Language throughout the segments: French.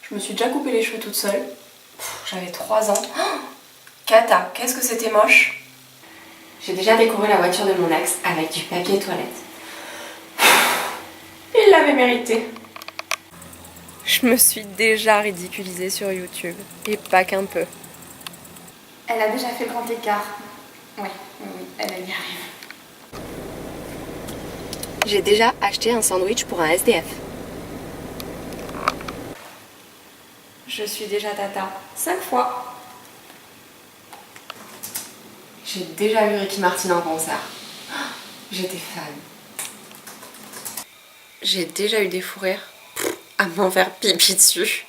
Je me suis déjà coupé les cheveux toute seule. J'avais 3 ans. Oh, Cata, qu'est-ce que c'était moche. J'ai déjà décoré la voiture de mon ex avec du papier toilette. Il l'avait mérité. Je me suis déjà ridiculisée sur YouTube. Et pas qu'un peu. Elle a déjà fait le grand écart. Oui, elle y arrive. J'ai déjà acheté un sandwich pour un SDF. Je suis déjà tata 5 fois. J'ai déjà vu Ricky Martin en concert. J'étais fan. J'ai déjà eu des fous rires à m'en faire pipi dessus.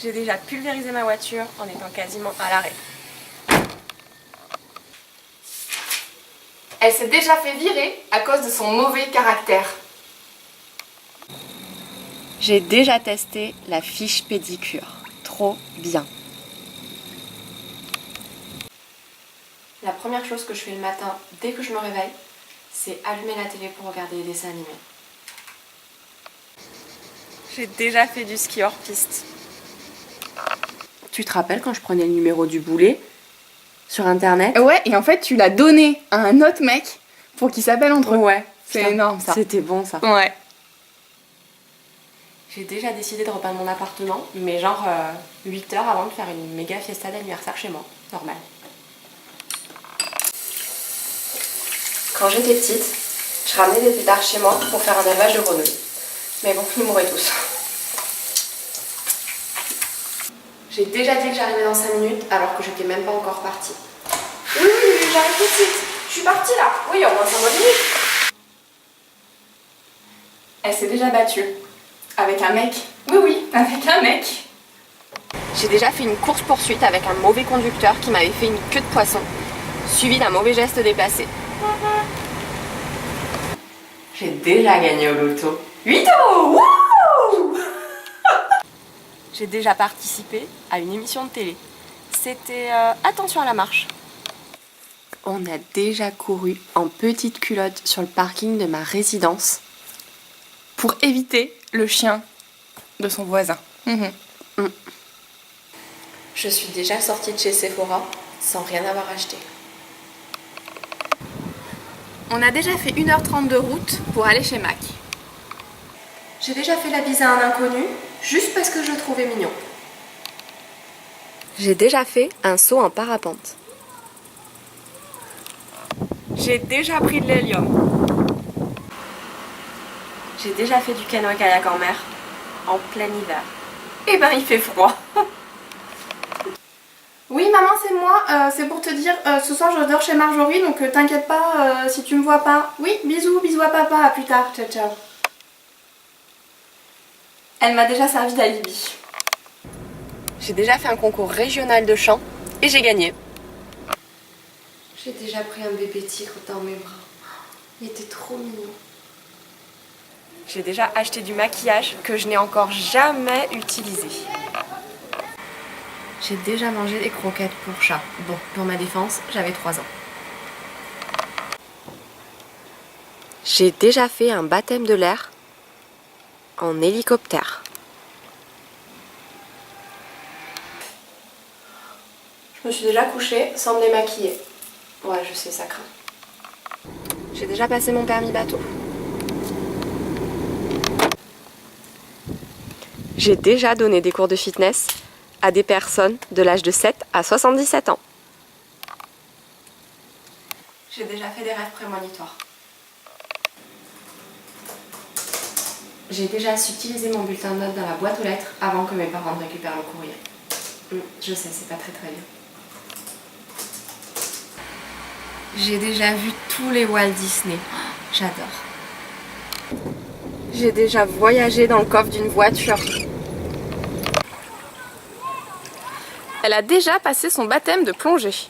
J'ai déjà pulvérisé ma voiture en étant quasiment à l'arrêt. Elle s'est déjà fait virer à cause de son mauvais caractère. J'ai déjà testé la fiche pédicure. Trop bien. La première chose que je fais le matin dès que je me réveille, c'est allumer la télé pour regarder les dessins animés. J'ai déjà fait du ski hors piste. Tu te rappelles quand je prenais le numéro du boulet sur internet? Ouais, et en fait, tu l'as donné à un autre mec pour qu'il s'appelle entre eux. Ouais. C'est Putain, énorme ça. C'était bon ça. Ouais. J'ai déjà décidé de repeindre mon appartement, mais genre 8 heures avant de faire une méga fiesta d'anniversaire chez moi. Normal. Quand j'étais petite, je ramenais des pétards chez moi pour faire un élevage de grenouilles. Mais bon, ils mouraient tous. J'ai déjà dit que j'arrivais dans 5 minutes alors que j'étais même pas encore partie. Oui, j'arrive tout de suite. Je suis partie là. Oui, au moins 5 minutes. Elle s'est déjà battue. Avec un mec. Oui, avec un mec. J'ai déjà fait une course-poursuite avec un mauvais conducteur qui m'avait fait une queue de poisson, suivi d'un mauvais geste déplacé. J'ai déjà gagné au loto. 8 euros. Wouh. J'ai déjà participé à une émission de télé. C'était Attention à la marche. On a déjà couru en petite culotte sur le parking de ma résidence. Pour éviter le chien de son voisin. Je suis déjà sortie de chez Sephora sans rien avoir acheté. On a déjà fait 1h30 de route pour aller chez Mac. J'ai déjà fait la bise à un inconnu, juste parce que je le trouvais mignon. J'ai déjà fait un saut en parapente. J'ai déjà pris de l'hélium. J'ai déjà fait du canoë-kayak en mer, en plein hiver. Eh ben, il fait froid. Oui, maman, c'est moi. C'est pour te dire, ce soir, je dors chez Marjorie, donc t'inquiète pas si tu me vois pas. Oui, bisous à papa, à plus tard. Ciao, ciao. Elle m'a déjà servi d'alibi. J'ai déjà fait un concours régional de chant et j'ai gagné. J'ai déjà pris un bébé tigre dans mes bras. Il était trop mignon. J'ai déjà acheté du maquillage que je n'ai encore jamais utilisé. J'ai déjà mangé des croquettes pour chat. Bon, pour ma défense, j'avais 3 ans. J'ai déjà fait un baptême de l'air en hélicoptère. Je me suis déjà couchée sans me démaquiller. Ouais, je sais, ça craint. J'ai déjà passé mon permis bateau. J'ai déjà donné des cours de fitness à des personnes de l'âge de 7 à 77 ans. J'ai déjà fait des rêves prémonitoires. J'ai déjà subtilisé mon bulletin de notes dans la boîte aux lettres avant que mes parents ne récupèrent le courrier. Je sais, c'est pas très bien. J'ai déjà vu tous les Walt Disney. J'adore. J'ai déjà voyagé dans le coffre d'une voiture. Elle a déjà passé son baptême de plongée.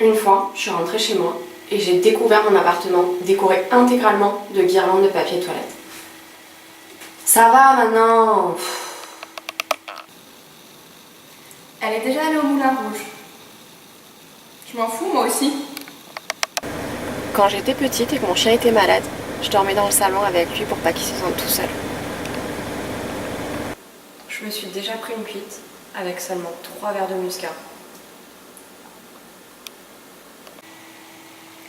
Une fois, je suis rentrée chez moi et j'ai découvert mon appartement décoré intégralement de guirlandes de papier toilette. Ça va maintenant. Elle est déjà allée au Moulin Rouge. Je m'en fous, moi aussi. Quand j'étais petite et que mon chien était malade, je dormais dans le salon avec lui pour pas qu'il se sente tout seul. Je me suis déjà pris une cuite avec seulement 3 verres de muscat.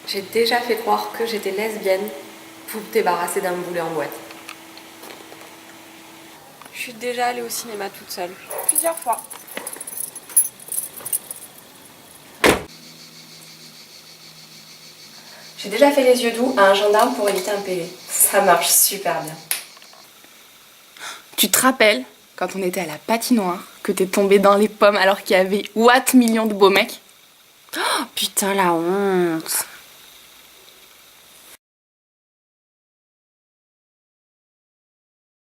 J'ai déjà fait croire que j'étais lesbienne pour me débarrasser d'un boulet en boîte. Je suis déjà allée au cinéma toute seule, plusieurs fois. J'ai déjà fait les yeux doux à un gendarme pour éviter un PV. Ça marche super bien. Tu te rappelles, quand on était à la patinoire, que t'es tombée dans les pommes alors qu'il y avait millions de beaux mecs? Putain, la honte.